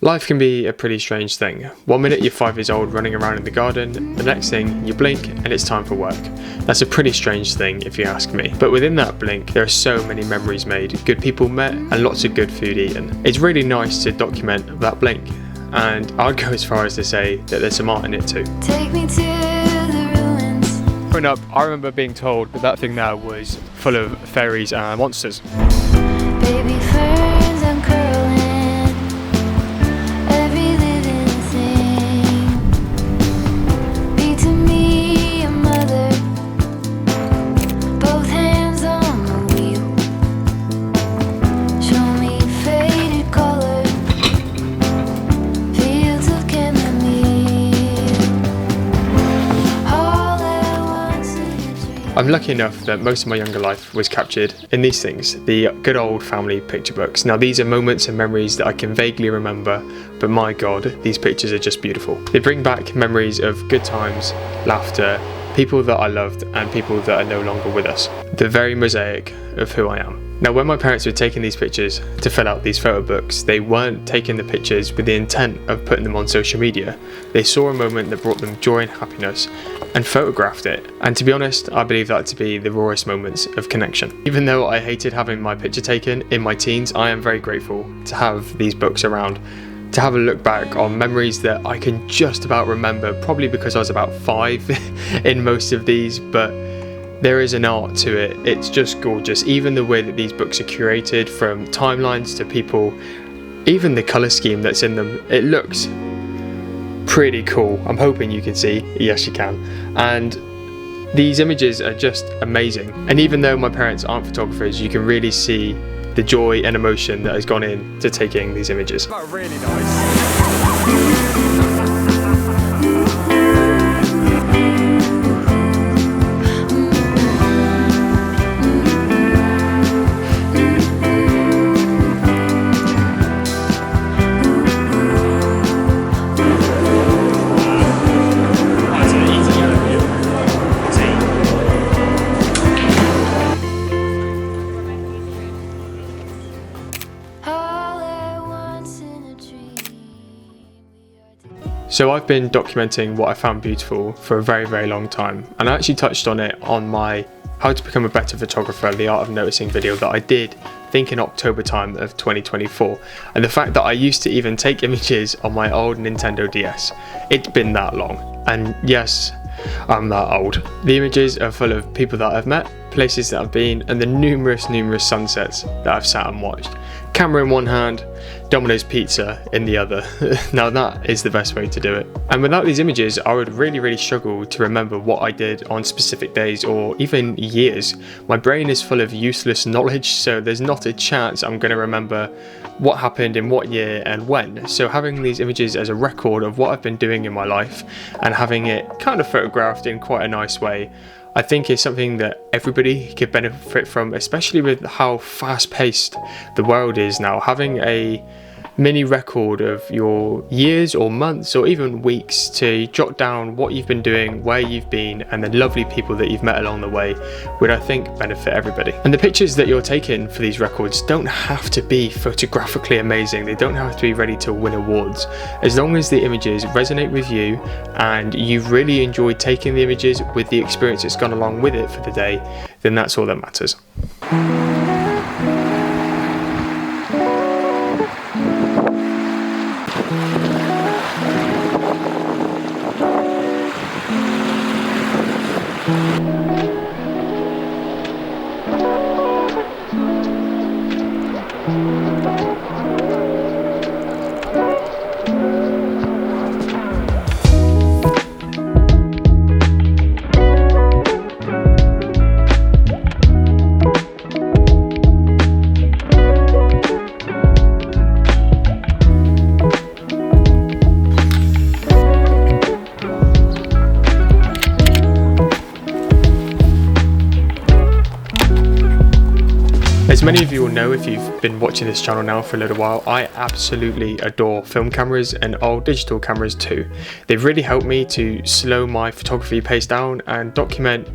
Life can be a pretty strange thing. One minute you're 5 years old running around in the garden, the next thing you blink and it's time for work. That's a pretty strange thing if you ask me. But within that blink, there are so many memories made, good people met, and lots of good food eaten. It's really nice to document that blink, and I'd go as far as to say that there's some art in it too. Take me to the ruins. Growing up, I remember being told that that thing there was full of fairies and monsters. Baby ferns uncurling. Every living thing. Be to me a mother. Both hands on the wheel. Show me faded color. Fields of chamomile. All at once in a dream. I'm lucky enough that most of my younger life was captured in these things, the good old family picture books. Now these are moments and memories that I can vaguely remember, but my god, these pictures are just beautiful. They bring back memories of good times, laughter, people that I loved and people that are no longer with us. The very mosaic of who I am. Now when my parents were taking these pictures to fill out these photo books, they weren't taking the pictures with the intent of putting them on social media. They saw a moment that brought them joy and happiness and photographed it. And to be honest, I believe that to be the rawest moments of connection. Even though I hated having my picture taken in my teens, I am very grateful to have these books around, to have a look back on memories that I can just about remember, probably because I was about 5 in most of these, but there is an art to it. It's just gorgeous. Even the way that these books are curated, from timelines to people, even the colour scheme that's in them, it looks pretty cool. I'm hoping you can see. Yes, you can. And these images are just amazing. And even though my parents aren't photographers, you can really see the joy and emotion that has gone into taking these images. Really nice. All at once in a dream. So I've been documenting what I found beautiful for a very, very long time, and I actually touched on it on my How to Become a Better Photographer, the Art of Noticing video that I did, I think in October time of 2024, and the fact that I used to even take images on my old Nintendo DS. It's been that long, and yes, I'm that old. The images are full of people that I've met, places that I've been, and the numerous sunsets that I've sat and watched. Camera in one hand, Domino's pizza in the other. Now that is the best way to do it. And without these images, I would really struggle to remember what I did on specific days or even years. My brain is full of useless knowledge, so there's not a chance I'm going to remember what happened in what year and when. So having these images as a record of what I've been doing in my life and having it kind of photographed in quite a nice way, I think is something that everybody could benefit from, especially with how fast-paced the world is now. Having a mini record of your years or months or even weeks to jot down what you've been doing, where you've been, and the lovely people that you've met along the way would, I think, benefit everybody. And the pictures that you're taking for these records don't have to be photographically amazing. They don't have to be ready to win awards. As long as the images resonate with you and you've really enjoyed taking the images with the experience that's gone along with it for the day, then that's all that matters. As many of you will know if you've been watching this channel now for a little while, I absolutely adore film cameras and old digital cameras too. They've really helped me to slow my photography pace down and document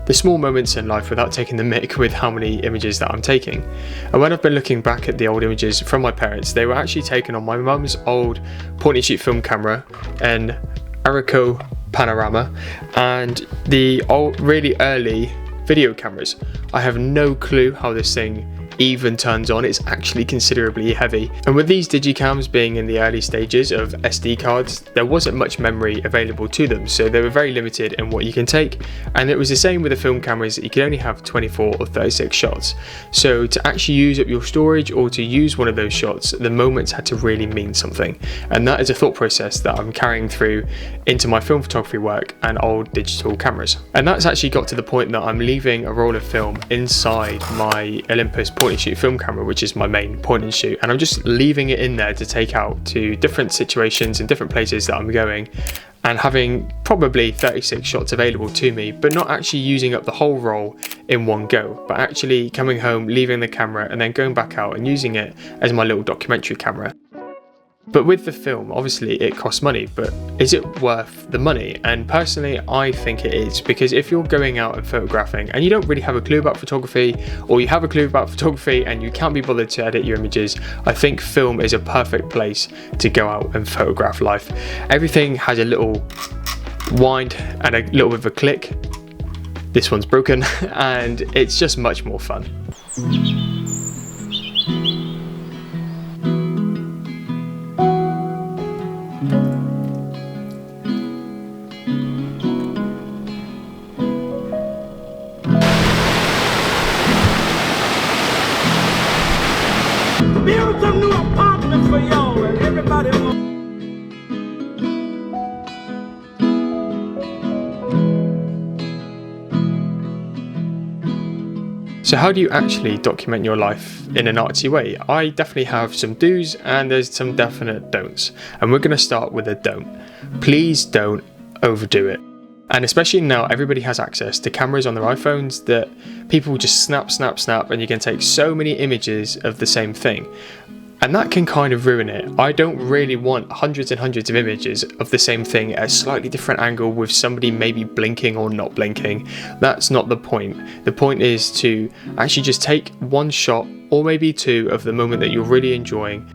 the small moments in life without taking the mick with how many images that I'm taking. And when I've been looking back at the old images from my parents, they were actually taken on my mum's old point and shoot film camera, an Arico Panorama, and the old really early video cameras. I have no clue how this thing even turns on. It's actually considerably heavy, and with these digicams being in the early stages of SD cards, there wasn't much memory available to them, so they were very limited in what you can take. And it was the same with the film cameras, that you could only have 24 or 36 shots. So to actually use up your storage or to use one of those shots, the moments had to really mean something, and that is a thought process that I'm carrying through into my film photography work and old digital cameras. And that's actually got to the point that I'm leaving a roll of film inside my Olympus point and shoot film camera, which is my main point and shoot, and I'm just leaving it in there to take out to different situations and different places that I'm going, and having probably 36 shots available to me, but not actually using up the whole roll in one go, but actually coming home, leaving the camera, and then going back out and using it as my little documentary camera. But with the film, obviously it costs money, but is it worth the money? And personally, I think it is, because if you're going out and photographing and you don't really have a clue about photography, or you have a clue about photography and you can't be bothered to edit your images, I think film is a perfect place to go out and photograph life. Everything has a little wind and a little bit of a click. This one's broken, and it's just much more fun. Build some new apartments for y'all and everybody wants. So how do you actually document your life in an artsy way? I definitely have some do's and there's some definite don'ts. And we're going to start with a don't. Please don't overdo it. And especially now, everybody has access to cameras on their iPhones that people just snap, and you can take so many images of the same thing. And that can kind of ruin it. I don't really want hundreds and hundreds of images of the same thing at a slightly different angle with somebody maybe blinking or not blinking. That's not the point. The point is to actually just take one shot or maybe two of the moment that you're really enjoying,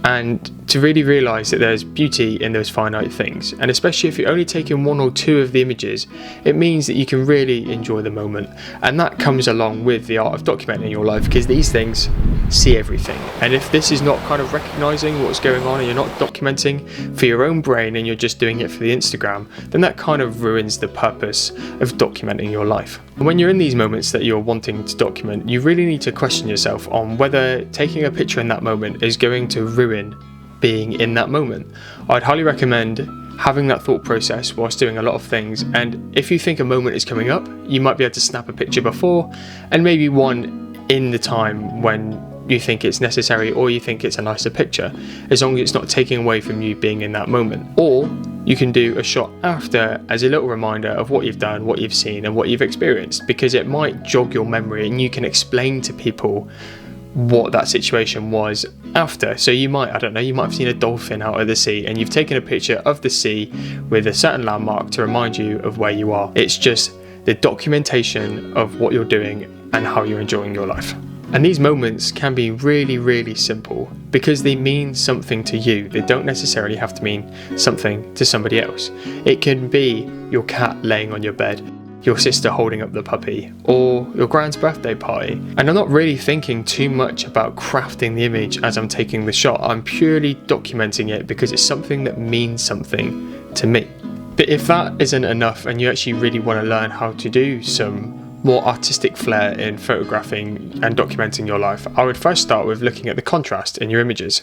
and to really realise that there's beauty in those finite things. And especially if you're only taking one or two of the images, it means that you can really enjoy the moment. And that comes along with the art of documenting your life, because these things see everything. And if this is not kind of recognising what's going on and you're not documenting for your own brain and you're just doing it for the Instagram, then that kind of ruins the purpose of documenting your life. And when you're in these moments that you're wanting to document, you really need to question yourself on whether taking a picture in that moment is going to ruin being in that moment. I'd highly recommend having that thought process whilst doing a lot of things, and if you think a moment is coming up, you might be able to snap a picture before and maybe one in the time when you think it's necessary or you think it's a nicer picture, as long as it's not taking away from you being in that moment. Or you can do a shot after as a little reminder of what you've done, what you've seen and what you've experienced, because it might jog your memory and you can explain to people what that situation was after. So you might, I don't know, you might have seen a dolphin out of the sea and you've taken a picture of the sea with a certain landmark to remind you of where you are. It's just the documentation of what you're doing and how you're enjoying your life. And these moments can be really, really simple because they mean something to you. They don't necessarily have to mean something to somebody else. It can be your cat laying on your bed, your sister holding up the puppy, or your grand's birthday party. And I'm not really thinking too much about crafting the image as I'm taking the shot. I'm purely documenting it because it's something that means something to me. But if that isn't enough and you actually really want to learn how to do some more artistic flair in photographing and documenting your life, I would first start with looking at the contrast in your images.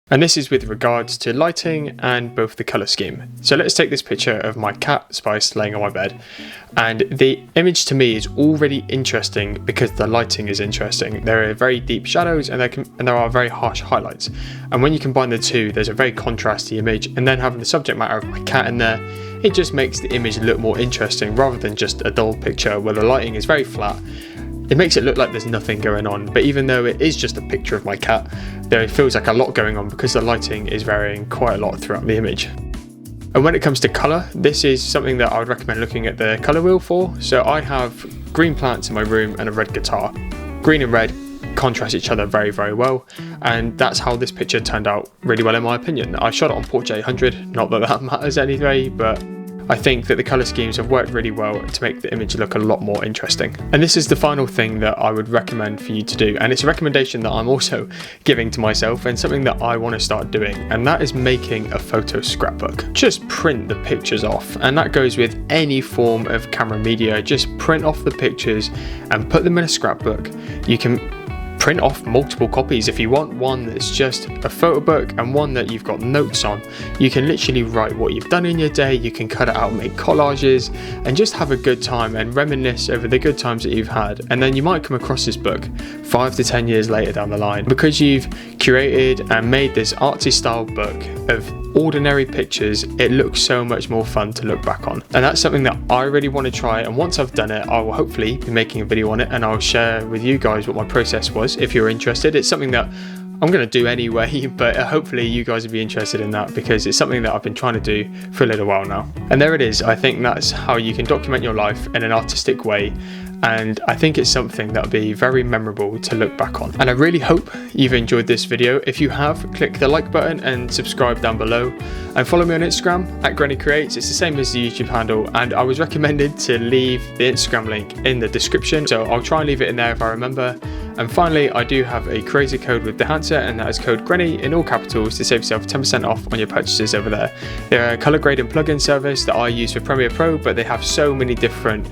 And this is with regards to lighting and both the colour scheme. So let's take this picture of my cat Spice laying on my bed, and the image to me is already interesting because the lighting is interesting. There are very deep shadows and there are very harsh highlights, and when you combine the two, there's a very contrasty image. And then having the subject matter of my cat in there, it just makes the image look more interesting rather than just a dull picture where the lighting is very flat. It makes it look like there's nothing going on, but even though it is just a picture of my cat, there feels like a lot going on because the lighting is varying quite a lot throughout the image. And when it comes to colour, this is something that I would recommend looking at the colour wheel for. So I have green plants in my room and a red guitar. Green and red contrast each other very, very well, and that's how this picture turned out really well in my opinion. I shot it on Portrait 800, not that that matters anyway, but I think that the colour schemes have worked really well to make the image look a lot more interesting. And this is the final thing that I would recommend for you to do, and it's a recommendation that I'm also giving to myself and something that I want to start doing, and that is making a photo scrapbook. Just print the pictures off, and that goes with any form of camera media. Just print off the pictures and put them in a scrapbook. You can print off multiple copies if you want, one that's just a photo book and one that you've got notes on. You can literally write what you've done in your day, you can cut it out, make collages, and just have a good time and reminisce over the good times that you've had. And then you might come across this book 5 to 10 years later down the line, because you've curated and made this artsy style book of ordinary pictures. It looks so much more fun to look back on, and that's something that I really want to try. And once I've done it, I will hopefully be making a video on it, and I'll share with you guys what my process was if you're interested. It's something that I'm going to do anyway, but hopefully you guys will be interested in that, because it's something that I've been trying to do for a little while now. And there it is. I think that's how you can document your life in an artistic way, and I think it's something that'll be very memorable to look back on. And I really hope you've enjoyed this video. If you have, click the like button and subscribe down below, and follow me on Instagram at Grenney Creates. It's the same as the YouTube handle, and I was recommended to leave the Instagram link in the description, so I'll try and leave it in there if I remember. And finally, I do have a crazy code with Dehancer, and that is code Grenney in all capitals to save yourself 10% off on your purchases over there. They're a colour grading plugin service that I use for Premiere Pro, but they have so many different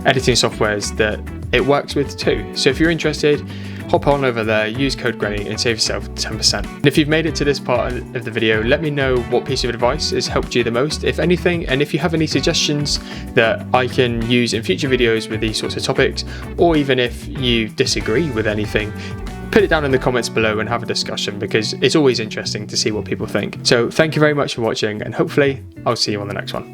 editing softwares that it works with too. So if you're interested, hop on over there, use code Grenney and save yourself 10%. And if you've made it to this part of the video, let me know what piece of advice has helped you the most, if anything, and if you have any suggestions that I can use in future videos with these sorts of topics, or even if you disagree with anything, put it down in the comments below and have a discussion, because it's always interesting to see what people think. So thank you very much for watching, and hopefully I'll see you on the next one.